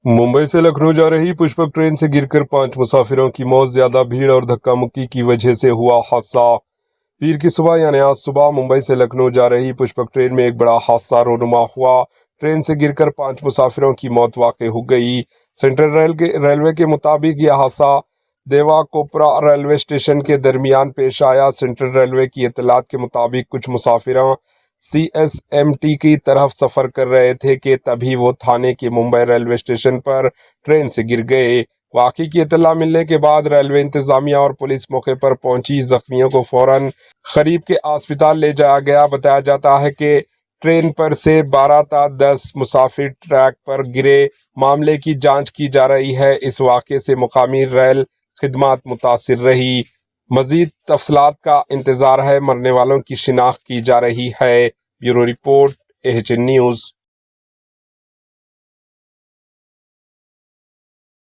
मुंबई से लखनऊ जा रही पुष्पक ट्रेन से गिरकर 5 मुसाफिरों की मौत। ज्यादा भीड़ और धक्का मुक्की की वजह से हुआ हादसा। पीर की सुबह यानी आज सुबह मुंबई से लखनऊ जा रही पुष्पक ट्रेन में एक बड़ा हादसा रोनुमा हुआ। ट्रेन से गिरकर 5 मुसाफिरों की मौत वाक़ई हो गई। सेंट्रल रेलवे के मुताबिक यह हादसा देवा कोपरा रेलवे स्टेशन के दरमियान पेश आया। सेंट्रल रेलवे की इत्तलात के मुताबिक कुछ मुसाफिरों CSMT की तरफ सफर कर रहे थे कि तभी वो थाने के मुंबई रेलवे स्टेशन पर ट्रेन से गिर गए। वाक़ई की इत्तला मिलने के बाद रेलवे इंतजामिया और पुलिस मौके पर पहुंची। जख्मियों को फौरन करीब के अस्पताल ले जाया गया। बताया जाता है कि ट्रेन पर से 12 था 10 मुसाफिर ट्रैक पर गिरे। मामले की जांच की जा रही है। इस वाक़े से मुकामी रेल खिदमत मुतासिर रही। मजीद तफसलात का इंतजार है। मरने वालों की शिनाख्त की जा रही है। Bureau report AHN news.